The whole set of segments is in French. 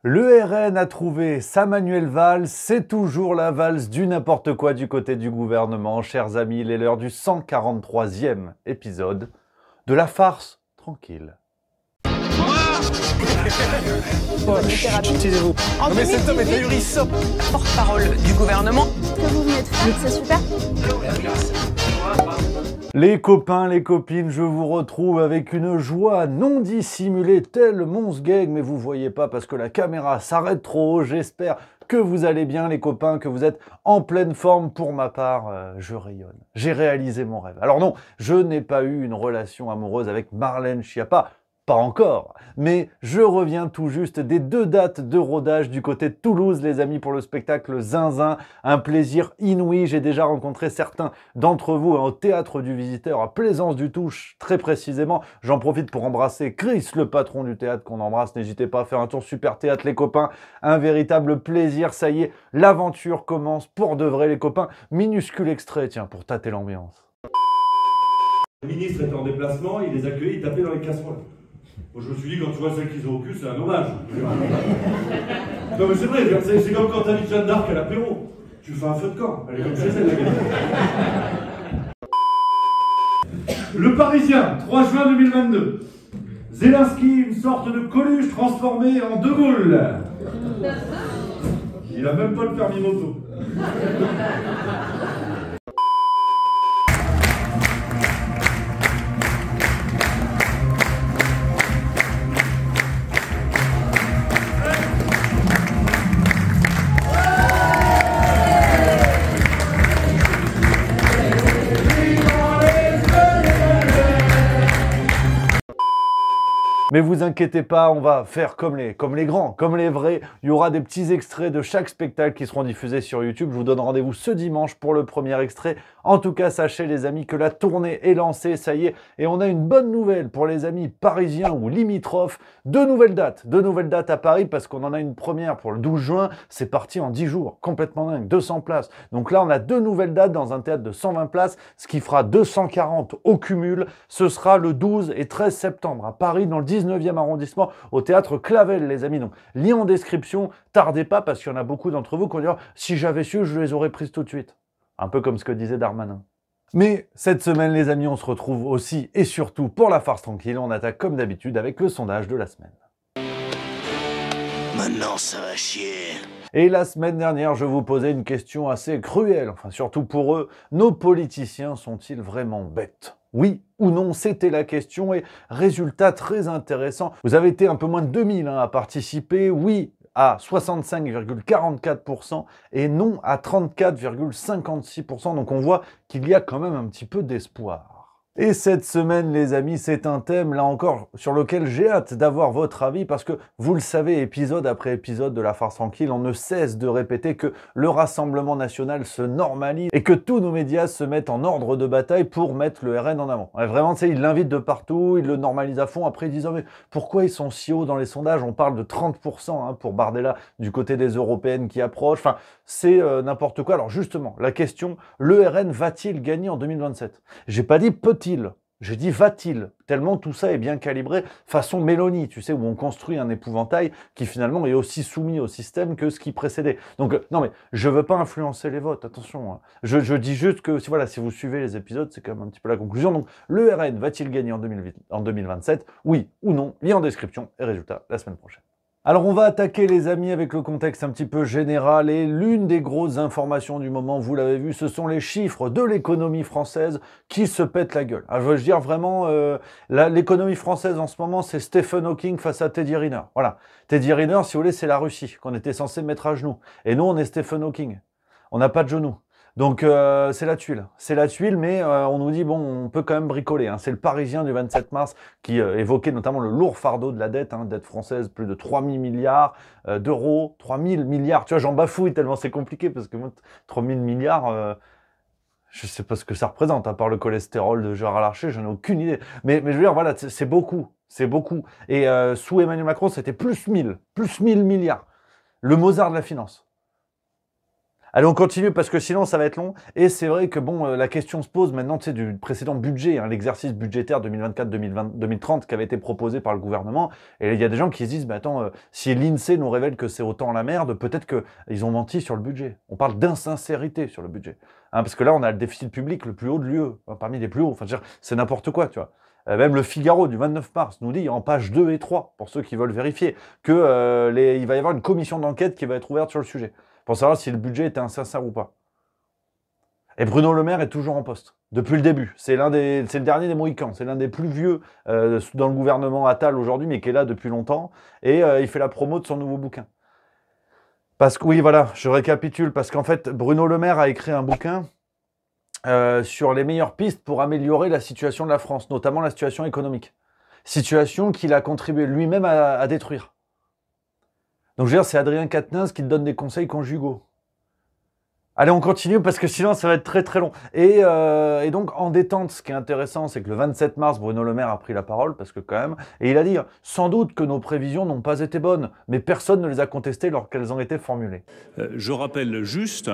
Le RN a trouvé sa Manuel Valls, c'est toujours la valse du n'importe quoi du côté du gouvernement. Chers amis, il est l'heure du 143e épisode de la farce tranquille. Taisez-vous. En 2018, porte-parole du gouvernement. Que vous venez de faire, c'est super. Les copains, les copines, je vous retrouve avec une joie non dissimulée, tel Mons Gag, mais vous voyez pas parce que la caméra s'arrête trop haut. J'espère que vous allez bien les copains, que vous êtes en pleine forme. Pour ma part, je rayonne. J'ai réalisé mon rêve. Alors non, je n'ai pas eu une relation amoureuse avec Marlène Schiappa. Pas encore, mais je reviens tout juste des 2 dates de rodage du côté de Toulouse, les amis, pour le spectacle Zinzin. Un plaisir inouï. J'ai déjà rencontré certains d'entre vous au Théâtre du Visiteur à Plaisance du Touche, très précisément. J'en profite pour embrasser Chris, le patron du théâtre qu'on embrasse. N'hésitez pas à faire un tour Super Théâtre, les copains. Un véritable plaisir. Ça y est, l'aventure commence pour de vrai, les copains. Minuscule extrait, tiens, pour tâter l'ambiance. Le ministre était en déplacement, il les accueillait, il tapait dans les casseroles. Moi, je me suis dit, quand tu vois celle qu'ils ont au cul, c'est un hommage. Non, mais c'est vrai, c'est comme quand t'invites Jeanne d'Arc à l'apéro. Tu fais un feu de camp, elle est comme chez elle, la gamine. Le Parisien, 3 juin 2022. Zelensky, une sorte de Coluche transformé en De Gaulle. Il a même pas le permis moto. Mais vous inquiétez pas, on va faire comme les grands, comme les vrais. Il y aura des petits extraits de chaque spectacle qui seront diffusés sur YouTube. Je vous donne rendez-vous ce dimanche pour le premier extrait. En tout cas, sachez les amis que la tournée est lancée, ça y est. Et on a une bonne nouvelle pour les amis parisiens ou limitrophes. 2 nouvelles dates à Paris parce qu'on en a une première pour le 12 juin. C'est parti en 10 jours, complètement dingue, 200 places. Donc là, on a 2 nouvelles dates dans un théâtre de 120 places, ce qui fera 240 au cumul. Ce sera le 12 et 13 septembre à Paris, dans le 19e arrondissement, au théâtre Clavel, les amis. Donc, lien en description, tardez pas parce qu'il y en a beaucoup d'entre vous qui vont dire « Si j'avais su, je les aurais prises tout de suite ». Un peu comme ce que disait Darmanin. Mais cette semaine, les amis, on se retrouve aussi et surtout pour la farce tranquille. On attaque comme d'habitude avec le sondage de la semaine. Maintenant, ça va chier. Et la semaine dernière, je vous posais une question assez cruelle, enfin surtout pour eux. Nos politiciens sont-ils vraiment bêtes ? Oui ou non, c'était la question et résultat très intéressant. Vous avez été un peu moins de 2000 à participer, oui à 65,44% et non à 34,56%. Donc on voit qu'il y a quand même un petit peu d'espoir. Et cette semaine, les amis, c'est un thème, là encore, sur lequel j'ai hâte d'avoir votre avis, parce que, vous le savez, épisode après épisode de La Farce Tranquille, on ne cesse de répéter que le Rassemblement National se normalise et que tous nos médias se mettent en ordre de bataille pour mettre le RN en avant. Ouais, vraiment, tu sais, ils l'invitent de partout, ils le normalisent à fond, après ils disent « Oh mais pourquoi ils sont si hauts dans les sondages ?» On parle de 30% pour Bardella du côté des européennes qui approchent, enfin, c'est n'importe quoi. Alors justement, la question, le RN va-t-il gagner en 2027 ? J'ai pas dit peut-il. J'ai dit va-t-il, tellement tout ça est bien calibré, façon Mélanie, tu sais, où on construit un épouvantail qui finalement est aussi soumis au système que ce qui précédait. Donc, non mais, je veux pas influencer les votes, attention. Hein. Je dis juste que, voilà, si vous suivez les épisodes, c'est quand même un petit peu la conclusion. Donc, le RN va-t-il gagner en 2027 ? Oui ou non ? Lien en description et résultat la semaine prochaine. Alors on va attaquer les amis avec le contexte un petit peu général et l'une des grosses informations du moment, vous l'avez vu, ce sont les chiffres de l'économie française qui se pètent la gueule. Alors, je veux dire vraiment, l'économie française en ce moment, c'est Stephen Hawking face à Teddy Riner. Voilà, Teddy Riner, si vous voulez, c'est la Russie qu'on était censé mettre à genoux. Et nous, on est Stephen Hawking. On n'a pas de genoux. Donc c'est la tuile. C'est la tuile, mais on nous dit, bon, on peut quand même bricoler. Hein. C'est le Parisien du 27 mars qui évoquait notamment le lourd fardeau de la dette, dette française, plus de 3 000 milliards d'euros, 3 000 milliards. Tu vois, j'en bafouille tellement c'est compliqué, parce que moi, 3 000 milliards, je sais pas ce que ça représente, à part le cholestérol de Gérard Larcher, j'en ai aucune idée. Mais je veux dire, voilà, c'est beaucoup, c'est beaucoup. Et sous Emmanuel Macron, c'était plus 1000 milliards. Le Mozart de la finance. Allez, on continue parce que sinon ça va être long. Et c'est vrai que bon, la question se pose maintenant, tu sais, du précédent budget, hein, l'exercice budgétaire 2024-2030 qui avait été proposé par le gouvernement. Et il y a des gens qui se disent, bah attends, si l'INSEE nous révèle que c'est autant la merde, peut-être qu'ils ont menti sur le budget. On parle d'insincérité sur le budget. Hein, parce que là, on a le déficit public le plus haut de l'UE, parmi les plus hauts. Enfin, c'est n'importe quoi, tu vois. Même le Figaro du 29 mars nous dit en page 2 et 3, pour ceux qui veulent vérifier, qu'il va y avoir une commission d'enquête qui va être ouverte sur le sujet, pour savoir si le budget était insincère ou pas. Et Bruno Le Maire est toujours en poste, depuis le début. C'est le dernier des Mohicans, c'est l'un des plus vieux dans le gouvernement Attal aujourd'hui, mais qui est là depuis longtemps, et il fait la promo de son nouveau bouquin. Parce que, oui, voilà, je récapitule, parce qu'en fait, Bruno Le Maire a écrit un bouquin sur les meilleures pistes pour améliorer la situation de la France, notamment la situation économique. Situation qu'il a contribué lui-même à détruire. Donc je veux dire, c'est Adrien Quatennens qui te donne des conseils conjugaux. Allez, on continue parce que sinon ça va être très très long. Et donc en détente, ce qui est intéressant, c'est que le 27 mars, Bruno Le Maire a pris la parole, parce que quand même, et il a dit « Sans doute que nos prévisions n'ont pas été bonnes, mais personne ne les a contestées lorsqu'elles ont été formulées. » Je rappelle juste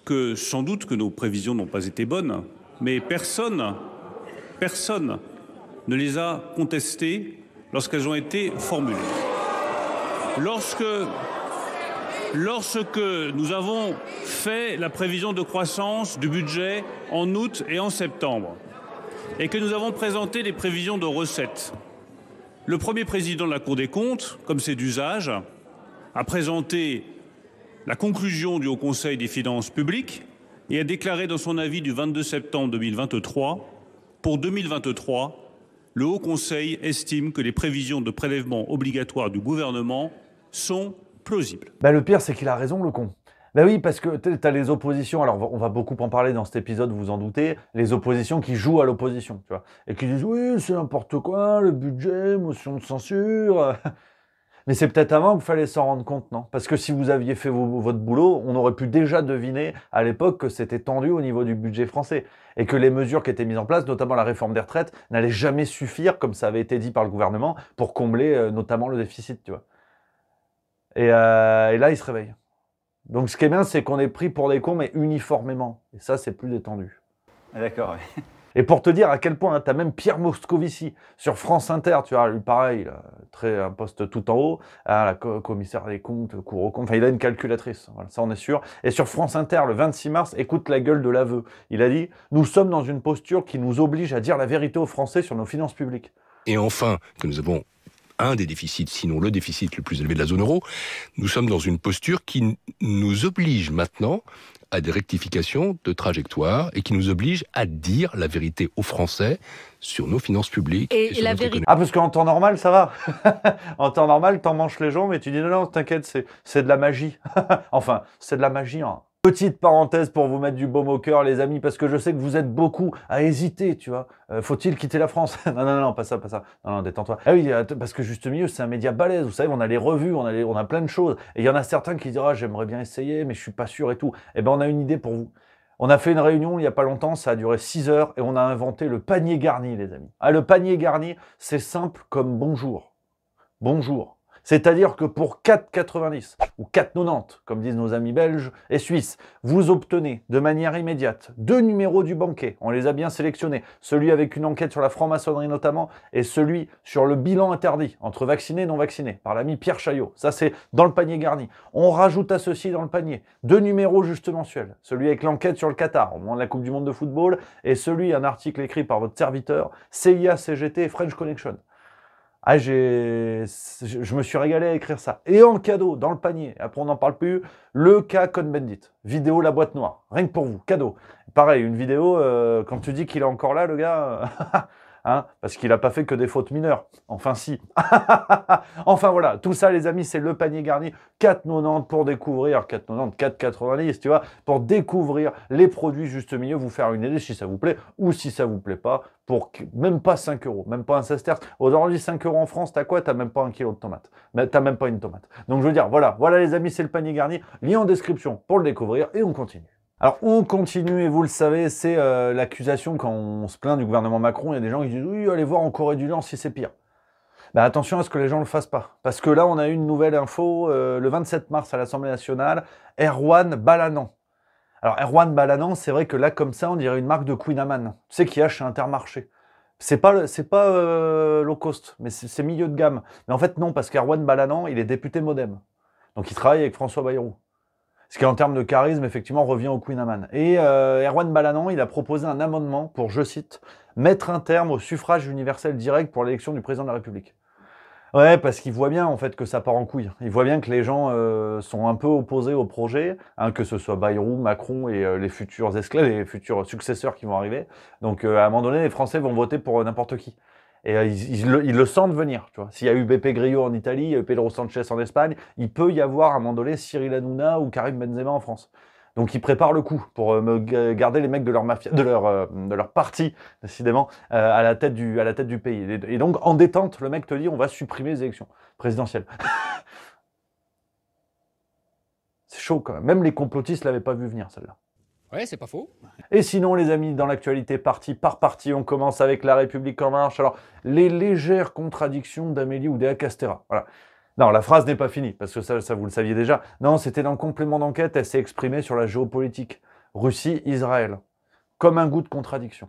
que sans doute que nos prévisions n'ont pas été bonnes, mais personne ne les a contestées lorsqu'elles ont été formulées. Lorsque nous avons fait la prévision de croissance du budget en août et en septembre, et que nous avons présenté les prévisions de recettes, le premier président de la Cour des comptes, comme c'est d'usage, a présenté la conclusion du Haut Conseil des finances publiques et a déclaré dans son avis du 22 septembre 2023, pour 2023, le Haut Conseil estime que les prévisions de prélèvement obligatoire du gouvernement sont plausibles. Bah, le pire, c'est qu'il a raison, le con. Ben oui, parce que tu as les oppositions, alors on va beaucoup en parler dans cet épisode, vous vous en doutez, les oppositions qui jouent à l'opposition, tu vois, et qui disent « Oui, c'est n'importe quoi, le budget, motion de censure... » Mais c'est peut-être avant qu'il fallait s'en rendre compte, non? Parce que si vous aviez fait votre boulot, on aurait pu déjà deviner à l'époque que c'était tendu au niveau du budget français et que les mesures qui étaient mises en place, notamment la réforme des retraites, n'allaient jamais suffire, comme ça avait été dit par le gouvernement, pour combler notamment le déficit, tu vois. Et là, il se réveille. Donc ce qui est bien, c'est qu'on est pris pour des cons, mais uniformément. Et ça, c'est plus détendu. D'accord, oui. Et pour te dire à quel point, hein, tu as même Pierre Moscovici sur France Inter, tu vois, lui pareil, là, un poste tout en haut, hein, la commissaire des comptes, cour aux comptes, enfin il a une calculatrice, voilà, ça on est sûr. Et sur France Inter, le 26 mars, écoute la gueule de l'aveu. Il a dit « Nous sommes dans une posture qui nous oblige à dire la vérité aux Français sur nos finances publiques. » Et enfin, que nous avons un des déficits, sinon le déficit le plus élevé de la zone euro, nous sommes dans une posture qui nous oblige maintenant à des rectifications de trajectoire et qui nous oblige à dire la vérité aux Français sur nos finances publiques et sur notre économie. Ah, parce qu'en temps normal, ça va. En temps normal, t'en manches les jambes et tu dis non, non, t'inquiète, c'est de la magie. Enfin, c'est de la magie, hein. Petite parenthèse pour vous mettre du baume au cœur, les amis, parce que je sais que vous êtes beaucoup à hésiter, tu vois. Faut-il quitter la France? Non, non, non, pas ça, pas ça. Non, non, détends-toi. Ah oui, parce que Juste Milieu, c'est un média balèze. Vous savez, on a les revues, on a plein de choses. Et il y en a certains qui disent, ah, j'aimerais bien essayer, mais je suis pas sûr et tout. Eh ben, on a une idée pour vous. On a fait une réunion il n'y a pas longtemps, ça a duré 6 heures, et on a inventé le panier garni, les amis. Ah, le panier garni, c'est simple comme bonjour. Bonjour. C'est-à-dire que pour 4,90 ou 4,90, comme disent nos amis belges et suisses, vous obtenez de manière immédiate 2 numéros du banquet. On les a bien sélectionnés. Celui avec une enquête sur la franc-maçonnerie notamment et celui sur le bilan interdit entre vaccinés et non vaccinés par l'ami Pierre Chaillot. Ça, c'est dans le panier garni. On rajoute à ceci dans le panier 2 numéros juste mensuels. Celui avec l'enquête sur le Qatar au moment de la Coupe du Monde de football et celui, un article écrit par votre serviteur, CIA, CGT et French Connection. Ah, je me suis régalé à écrire ça. Et en cadeau, dans le panier, après on n'en parle plus, le cas Cohn-Bendit. Vidéo La Boîte Noire. Rien que pour vous, cadeau. Pareil, une vidéo, quand tu dis qu'il est encore là, le gars, hein, parce qu'il n'a pas fait que des fautes mineures. Enfin si. Enfin voilà, tout ça les amis, c'est le panier garni. 4,90 pour découvrir, 4,90, 4,90, tu vois, pour découvrir les produits Juste Milieu, vous faire une idée si ça vous plaît ou si ça vous plaît pas. Pour même pas 5 €, même pas un sesterce. Aujourd'hui, 5 € en France, t'as quoi? T'as même pas 1 kilo de tomates. Mais t'as même pas une tomate. Donc je veux dire, voilà les amis, c'est le panier garni. Lien en description pour le découvrir et on continue. Alors on continue et vous le savez, c'est l'accusation quand on se plaint du gouvernement Macron. Il y a des gens qui disent oui, allez voir en Corée du Nord si c'est pire. Bah, attention à ce que les gens ne le fassent pas. Parce que là, on a eu une nouvelle info, le 27 mars à l'Assemblée nationale, Erwan Balanan. Alors, Erwan Balanan, c'est vrai que là, comme ça, on dirait une marque de Queen Amman. Tu sais, qu'il y a chez Intermarché. C'est pas low cost, mais c'est milieu de gamme. Mais en fait, non, parce qu'Erwan Balanan, il est député MoDem. Donc, il travaille avec François Bayrou. Ce qui, en termes de charisme, effectivement, revient au Queen Amman. Et Erwan Balanan, il a proposé un amendement pour, je cite, « mettre un terme au suffrage universel direct pour l'élection du président de la République ». Ouais, parce qu'il voit bien, en fait, que ça part en couille. Il voit bien que les gens sont un peu opposés au projet, hein, que ce soit Bayrou, Macron et les futurs esclaves, les futurs successeurs qui vont arriver. Donc, à un moment donné, les Français vont voter pour n'importe qui. Et ils le sentent venir, tu vois. S'il y a eu Beppe Grillo en Italie, Pedro Sanchez en Espagne, il peut y avoir, à un moment donné, Cyril Hanouna ou Karim Benzema en France. Donc ils préparent le coup pour garder les mecs de leur mafia, de leur parti, décidément, à la tête du pays. Et donc, en détente, le mec te dit, on va supprimer les élections présidentielles. C'est chaud quand même. Même les complotistes l'avaient pas vu venir, celle-là. Ouais, c'est pas faux. Et sinon, les amis, dans l'actualité, parti par parti, on commence avec La République en marche. Alors, les légères contradictions d'Amélie Oudéa-Castéra. Voilà. Non, la phrase n'est pas finie, parce que ça, vous le saviez déjà. Non, c'était dans le complément d'enquête, elle s'est exprimée sur la géopolitique. Russie-Israël. Comme un goût de contradiction.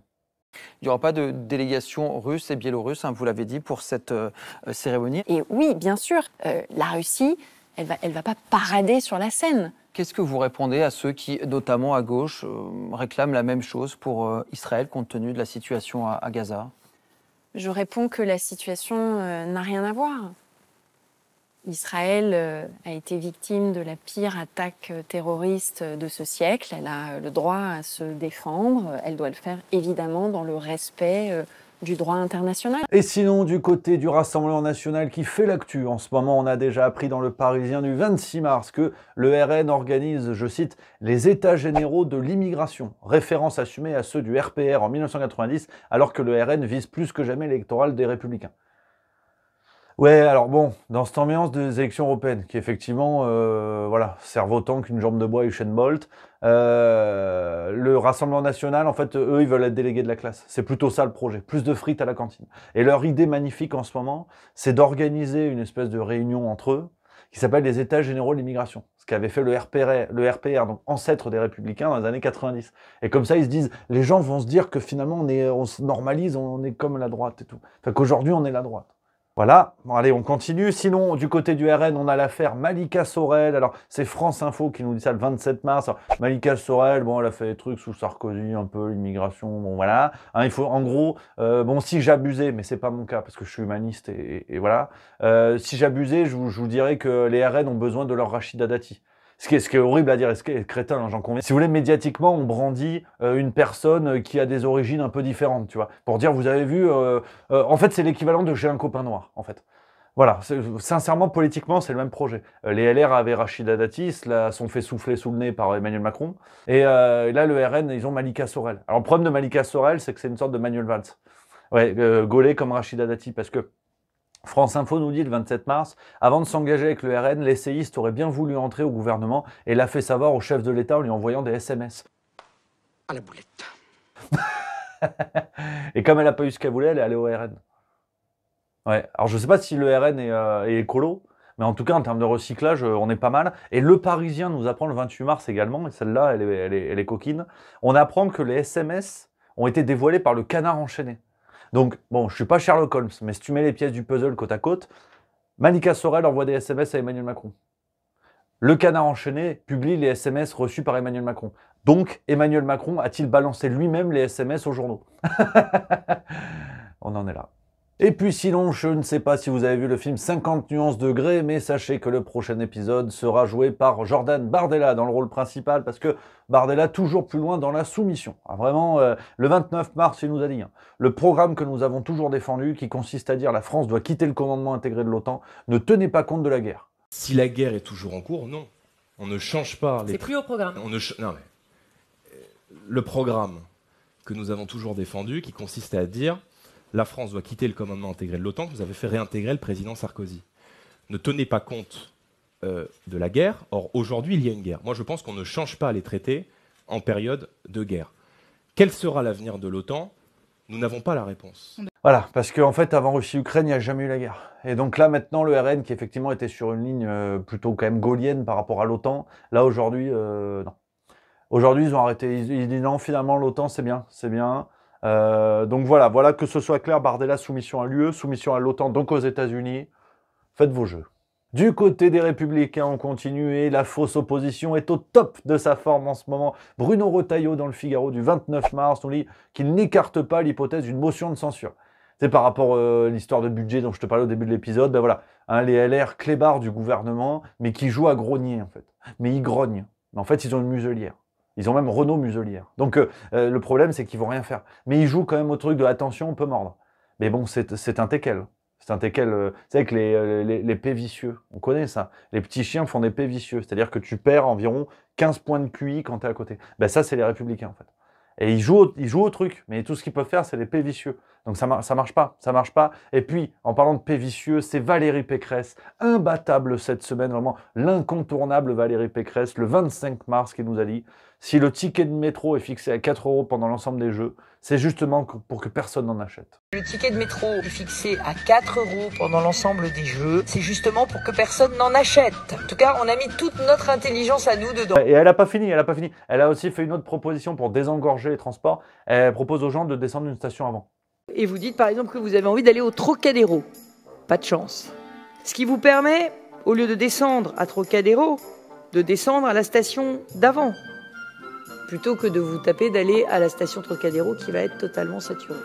Il n'y aura pas de délégation russe et biélorusse, hein, vous l'avez dit, pour cette cérémonie. Et oui, bien sûr, la Russie, elle va pas parader sur la scène. Qu'est-ce que vous répondez à ceux qui, notamment à gauche, réclament la même chose pour Israël, compte tenu de la situation à Gaza? Je réponds que la situation n'a rien à voir. Israël a été victime de la pire attaque terroriste de ce siècle. Elle a le droit à se défendre. Elle doit le faire évidemment dans le respect du droit international. Et sinon, du côté du Rassemblement national qui fait l'actu, en ce moment, on a déjà appris dans le Parisien du 26 mars que le RN organise, je cite, les États généraux de l'immigration, référence assumée à ceux du RPR en 1990, alors que le RN vise plus que jamais l'électoral des Républicains. Ouais, alors bon, dans cette ambiance des élections européennes, qui effectivement, voilà, servent autant qu'une jambe de bois à Usain Bolt, le Rassemblement national, en fait, eux, ils veulent être délégués de la classe. C'est plutôt ça le projet, plus de frites à la cantine. Et leur idée magnifique en ce moment, c'est d'organiser une espèce de réunion entre eux, qui s'appelle les États généraux de l'immigration, ce qu'avait fait le RPR, donc ancêtre des Républicains dans les années 90. Et comme ça, ils se disent, les gens vont se dire que finalement, on se normalise, on est comme la droite et tout. Enfin, qu'aujourd'hui, on est la droite. Voilà, bon, allez, on continue. Sinon, du côté du RN, on a l'affaire Malika Sorel. Alors, c'est France Info qui nous dit ça le 27 mars. Alors, Malika Sorel, bon, elle a fait des trucs sous Sarkozy, un peu, l'immigration, bon, voilà. Hein, il faut, en gros, bon, si j'abusais, mais c'est pas mon cas, parce que je suis humaniste, et voilà. Si j'abusais, je vous dirais que les RN ont besoin de leur Rachida Dati. Ce qui est horrible à dire, ce qui est crétin, hein, j'en conviens. Si vous voulez, médiatiquement, on brandit une personne qui a des origines un peu différentes, tu vois. Pour dire, vous avez vu, en fait, c'est l'équivalent de « j'ai un copain noir », en fait. Voilà, sincèrement, politiquement, c'est le même projet. Les LR avaient Rachida Dati, se la sont fait souffler sous le nez par Emmanuel Macron. Et là, le RN, ils ont Malika Sorel. Alors, le problème de Malika Sorel, c'est que c'est une sorte de Manuel Valls. Ouais, gaulé comme Rachida Dati, parce que France Info nous dit le 27 mars, avant de s'engager avec le RN, l'essayiste aurait bien voulu entrer au gouvernement et l'a fait savoir au chef de l'État en lui envoyant des SMS. À la boulette. Et comme elle n'a pas eu ce qu'elle voulait, elle est allée au RN. Ouais. Alors je ne sais pas si le RN est écolo, mais en tout cas en termes de recyclage, on est pas mal. Et Le Parisien nous apprend le 28 mars également, et celle-là, elle est coquine, on apprend que les SMS ont été dévoilés par le Canard enchaîné. Donc, bon, je suis pas Sherlock Holmes, mais si tu mets les pièces du puzzle côte à côte, Malika Sorel envoie des SMS à Emmanuel Macron. Le Canard enchaîné publie les SMS reçus par Emmanuel Macron. Donc, Emmanuel Macron a-t-il balancé lui-même les SMS aux journaux? On en est là. Et puis sinon, je ne sais pas si vous avez vu le film 50 nuances de Grey, mais sachez que le prochain épisode sera joué par Jordan Bardella dans le rôle principal, parce que Bardella toujours plus loin dans la soumission. Ah, vraiment, le 29 mars, il nous a dit, hein, le programme que nous avons toujours défendu, qui consiste à dire la France doit quitter le commandement intégré de l'OTAN, ne tenez pas compte de la guerre. Si la guerre est toujours en cours, non. On ne change pas les... C'est plus au programme. Non, mais... Le programme que nous avons toujours défendu, qui consiste à dire... La France doit quitter le commandement intégré de l'OTAN, que vous avez fait réintégrer le président Sarkozy. Ne tenez pas compte de la guerre. Or, aujourd'hui, il y a une guerre. Moi, je pense qu'on ne change pas les traités en période de guerre. Quel sera l'avenir de l'OTAN? Nous n'avons pas la réponse. Voilà, parce qu'en fait, avant Russie-Ukraine, il n'y a jamais eu la guerre. Et donc là, maintenant, le RN, qui effectivement était sur une ligne plutôt quand même gaulienne par rapport à l'OTAN, là, aujourd'hui, non. Aujourd'hui, ils ont arrêté. Ils disent non, finalement, l'OTAN, c'est bien, c'est bien. Donc voilà, que ce soit clair, Bardella, soumission à l'UE, soumission à l'OTAN, donc aux États-Unis. Faites vos jeux. Du côté des Républicains, on continue et la fausse opposition est au top de sa forme en ce moment. Bruno Retailleau, dans le Figaro du 29 mars, nous dit qu'il n'écarte pas l'hypothèse d'une motion de censure. C'est par rapport à l'histoire de budget dont je te parlais au début de l'épisode, ben voilà, hein, les LR clébards du gouvernement, mais qui jouent à grogner en fait. Mais ils grognent. Mais en fait, ils ont une muselière. Ils ont même Renault muselière. Donc le problème, c'est qu'ils vont rien faire. Mais ils jouent quand même au truc de attention, on peut mordre. Mais bon, c'est un teckel. C'est un teckel, c'est avec les pets vicieux. On connaît ça. Les petits chiens font des pets vicieux. C'est-à-dire que tu perds environ 15 points de QI quand tu es à côté. Ben ça, c'est les Républicains en fait. Et ils jouent au truc, mais tout ce qu'ils peuvent faire, c'est les paix vicieux. Donc ça marche pas, ça marche pas. Et puis, en parlant de paix vicieux, c'est Valérie Pécresse, imbattable cette semaine, vraiment l'incontournable Valérie Pécresse, le 25 mars, qui nous a dit « Si le ticket de métro est fixé à 4 € pendant l'ensemble des jeux, c'est justement pour que personne n'en achète. » Le ticket de métro est fixé à 4 € pendant l'ensemble des jeux, c'est justement pour que personne n'en achète. En tout cas, on a mis toute notre intelligence à nous dedans. Et elle n'a pas fini, elle n'a pas fini. Elle a aussi fait une autre proposition pour désengorger les transports. Elle propose aux gens de descendre d'une station avant. Et vous dites par exemple que vous avez envie d'aller au Trocadéro. Pas de chance. Ce qui vous permet, au lieu de descendre à Trocadéro, de descendre à la station d'avant. Plutôt que de vous taper d'aller à la station Trocadéro qui va être totalement saturée.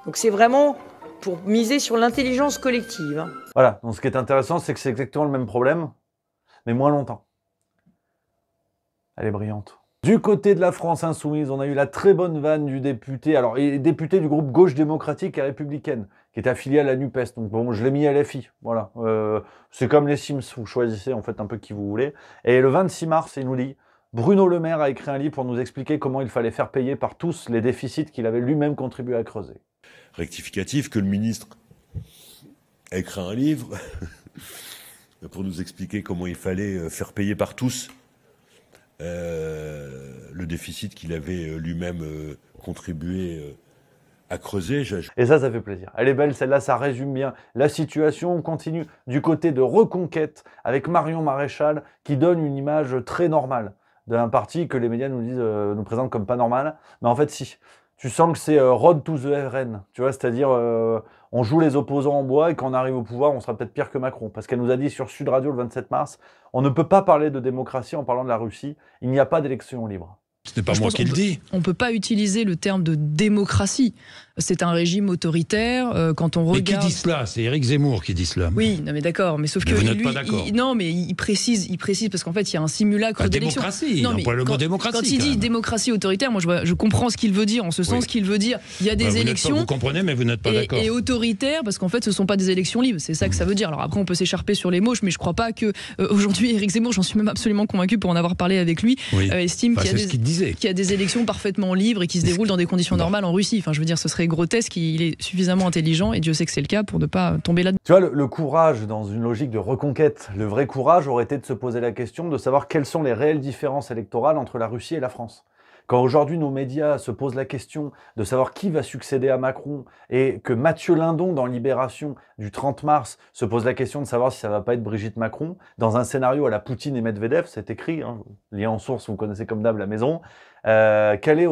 Donc c'est vraiment pour miser sur l'intelligence collective. Hein. Voilà, donc ce qui est intéressant, c'est que c'est exactement le même problème, mais moins longtemps. Elle est brillante. Du côté de la France insoumise, on a eu la très bonne vanne du député, alors député du groupe Gauche démocratique et républicaine, qui est affilié à la NUPES. Donc bon, je l'ai mis à LFI, voilà. C'est comme les Sims, vous choisissez en fait un peu qui vous voulez. Et le 26 mars, il nous dit Bruno Le Maire a écrit un livre pour nous expliquer comment il fallait faire payer par tous les déficits qu'il avait lui-même contribué à creuser. Rectificatif que le ministre a écrit un livre pour nous expliquer comment il fallait faire payer par tous le déficit qu'il avait lui-même contribué à creuser. Et ça fait plaisir. Elle est belle, celle-là, ça résume bien la situation. On continue du côté de Reconquête avec Marion Maréchal qui donne une image très normale d'un parti que les médias nous disent, nous présentent comme pas normal. Mais en fait, si. Tu sens que c'est road to the RN, tu vois, c'est-à-dire on joue les opposants en bois et quand on arrive au pouvoir, on sera peut-être pire que Macron. Parce qu'elle nous a dit sur Sud Radio le 27 mars, on ne peut pas parler de démocratie en parlant de la Russie, il n'y a pas d'élection libre. Ce n'est pas moi qui le dis. On ne peut pas utiliser le terme de démocratie. C'est un régime autoritaire. Quand on regarde. Mais qui dit cela? C'est Éric Zemmour qui dit cela. Oui, non mais d'accord. Mais sauf que vous n'êtes pas d'accord. Non, mais il précise parce qu'en fait il y a un simulacre d'élection. Démocratie. Non, mais le mot démocratie. Quand il dit démocratie autoritaire, moi je comprends ce qu'il veut dire. En ce sens qu'il veut dire, il y a des élections. Vous comprenez, mais vous n'êtes pas d'accord. Et autoritaire, parce qu'en fait ce ne sont pas des élections libres. C'est ça que ça veut dire. Alors après on peut s'écharper sur les mots, mais je ne crois pas que aujourd'hui Éric Zemmour, j'en suis même absolument convaincu pour en avoir parlé avec lui, estime qu'il y a des élections parfaitement libres et qui se déroulent dans des conditions normales en Russie. Enfin, je veux dire, ce serait grotesque. Il est suffisamment intelligent et Dieu sait que c'est le cas pour ne pas tomber là-dedans. Tu vois, le courage dans une logique de reconquête, le vrai courage aurait été de se poser la question de savoir quelles sont les réelles différences électorales entre la Russie et la France. Quand aujourd'hui nos médias se posent la question de savoir qui va succéder à Macron et que Mathieu Lindon dans Libération du 30 mars se pose la question de savoir si ça va pas être Brigitte Macron, dans un scénario à la Poutine et Medvedev, c'est écrit, hein, lié en source, vous connaissez comme d'hab la maison, quelles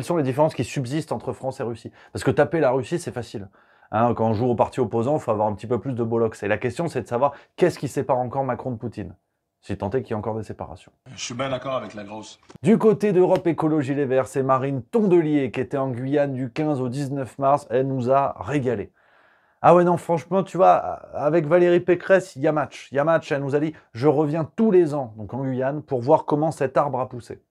sont les différences qui subsistent entre France et Russie? Parce que taper la Russie, c'est facile. Hein, quand on joue au parti opposant, il faut avoir un petit peu plus de bollocks. Et la question, c'est de savoir qu'est-ce qui sépare encore Macron de Poutine. Si tant est qu'il y a encore des séparations. Je suis bien d'accord avec la grosse. Du côté d'Europe Écologie Les Verts, c'est Marine Tondelier qui était en Guyane du 15 au 19 mars. Elle nous a régalé. Ah ouais, non, franchement, tu vois, avec Valérie Pécresse, il y a match. Il y a match. Elle nous a dit, je reviens tous les ans, donc en Guyane, pour voir comment cet arbre a poussé.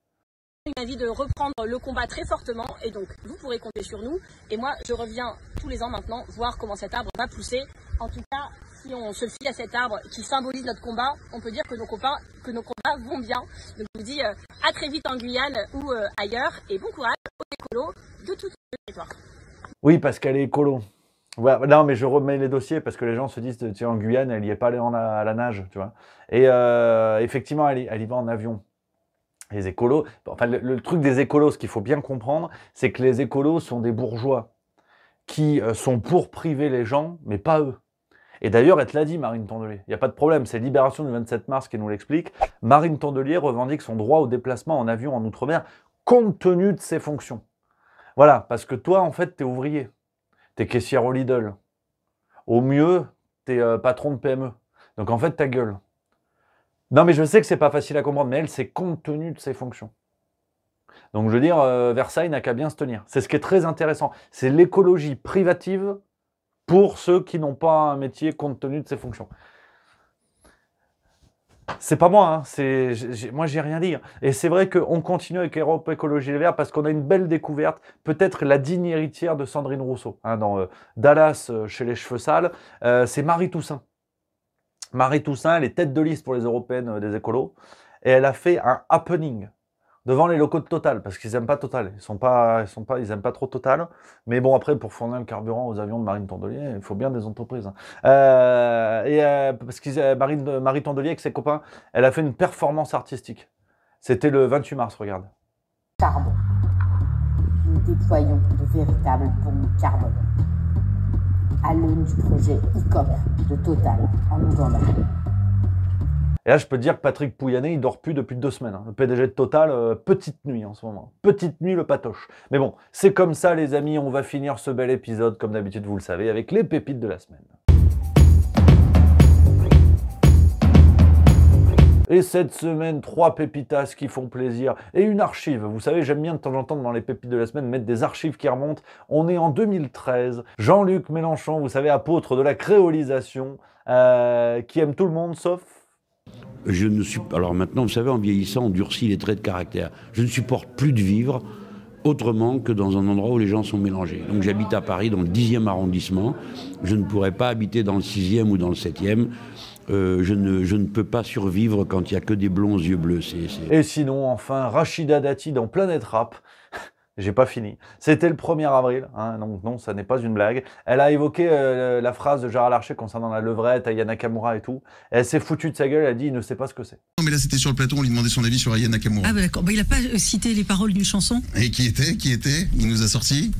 Une envie de reprendre le combat très fortement et donc vous pourrez compter sur nous. Et moi, je reviens tous les ans maintenant voir comment cet arbre va pousser. En tout cas, si on se fie à cet arbre qui symbolise notre combat, on peut dire que nos combats vont bien. Donc je vous dis à très vite en Guyane ou ailleurs et bon courage aux écolos de tout le territoire. Oui, parce qu'elle est écolo. Ouais, non, mais je remets les dossiers parce que les gens se disent, tiens, en Guyane, elle n'y est pas allée à la nage, tu vois. Et effectivement, elle y va en avion. Les écolos, enfin le truc des écolos, ce qu'il faut bien comprendre, c'est que les écolos sont des bourgeois qui sont pour priver les gens, mais pas eux. Et d'ailleurs, elle te l'a dit, Marine Tondelier. Il n'y a pas de problème, c'est Libération du 27 mars qui nous l'explique. Marine Tondelier revendique son droit au déplacement en avion en Outre-mer compte tenu de ses fonctions. Voilà, parce que toi, en fait, t'es ouvrier. T'es caissière au Lidl. Au mieux, t'es patron de PME. Donc en fait, ta gueule. Non, mais je sais que c'est pas facile à comprendre, mais elle, c'est compte tenu de ses fonctions. Donc je veux dire, Versailles n'a qu'à bien se tenir. C'est ce qui est très intéressant. C'est l'écologie privative pour ceux qui n'ont pas un métier compte tenu de ses fonctions. C'est pas moi, hein. Moi j'ai rien dit. Et c'est vrai qu'on continue avec Europe Écologie Les Verts parce qu'on a une belle découverte, peut-être la digne héritière de Sandrine Rousseau, hein, dans Dallas chez les cheveux sales, c'est Marie Toussaint. Marie Toussaint, elle est tête de liste pour les européennes des écolos, et elle a fait un happening devant les locaux de Total, parce qu'ils n'aiment pas Total, ils n'aiment pas trop Total, mais bon, après, pour fournir le carburant aux avions de Marine Tondelier, il faut bien des entreprises. Hein. Parce que Marie Tondelier, avec ses copains, elle a fait une performance artistique. C'était le 28 mars, regarde. Charbon. Nous déployons de véritables bombes carbone. À l'aune du projet ICOP de Total en Ouganda. Et là, je peux te dire que Patrick Pouyanné, il dort plus depuis 2 semaines. Hein. Le PDG de Total, petite nuit en ce moment. Petite nuit, le patoche. Mais bon, c'est comme ça, les amis. On va finir ce bel épisode, comme d'habitude, vous le savez, avec les pépites de la semaine. Et cette semaine, 3 pépitas qui font plaisir et une archive. Vous savez, j'aime bien de temps en temps dans les pépites de la semaine mettre des archives qui remontent. On est en 2013. Jean-Luc Mélenchon, vous savez, apôtre de la créolisation, qui aime tout le monde sauf... Alors maintenant, vous savez, en vieillissant, on durcit les traits de caractère. Je ne supporte plus de vivre autrement que dans un endroit où les gens sont mélangés. Donc j'habite à Paris, dans le 10e arrondissement. Je ne pourrais pas habiter dans le 6e ou dans le 7e. Je ne peux pas survivre quand il n'y a que des blonds aux yeux bleus. Et sinon, enfin, Rachida Dati dans Planète Rap. J'ai pas fini. C'était le 1er avril, hein, donc non, ça n'est pas une blague. Elle a évoqué la phrase de Gérard Larcher concernant la levrette, Aya Nakamura et tout. Et elle s'est foutue de sa gueule, elle a dit il ne sait pas ce que c'est. Non mais là c'était sur le plateau, on lui demandait son avis sur Aya Nakamura. Ah bah d'accord, bah, il n'a pas cité les paroles d'une chanson. Et qui était il nous a sorti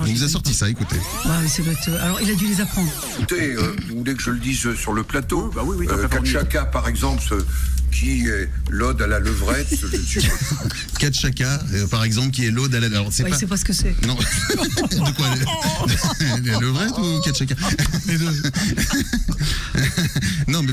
il nous a sorti ça, écoutez. Ouais, mais ça doit être... Alors, il a dû les apprendre. Écoutez, vous voulez que je le dise sur le plateau? Bah oui, Katchaka, par exemple, qui est l'ode à la levrette. Katchaka, par exemple, qui est l'ode à la... Alors, il sait pas ce que c'est. Non. De quoi la levrette ou Katchaka? Les deux. Non, mais...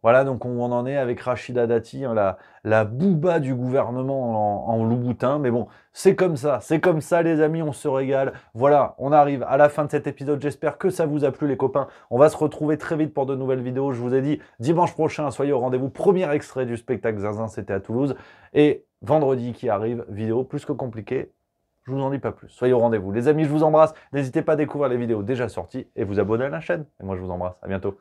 Voilà, donc on en est avec Rachida Dati, hein, la bouba du gouvernement en Louboutin. Mais bon, c'est comme ça les amis, on se régale. Voilà, on arrive à la fin de cet épisode. J'espère que ça vous a plu les copains. On va se retrouver très vite pour de nouvelles vidéos. Je vous ai dit, dimanche prochain, soyez au rendez-vous. Premier extrait du spectacle Zinzin, c'était à Toulouse. Et vendredi qui arrive, vidéo plus que compliquée. Je vous en dis pas plus. Soyez au rendez-vous. Les amis, je vous embrasse. N'hésitez pas à découvrir les vidéos déjà sorties et vous abonner à la chaîne. Et moi, je vous embrasse. À bientôt.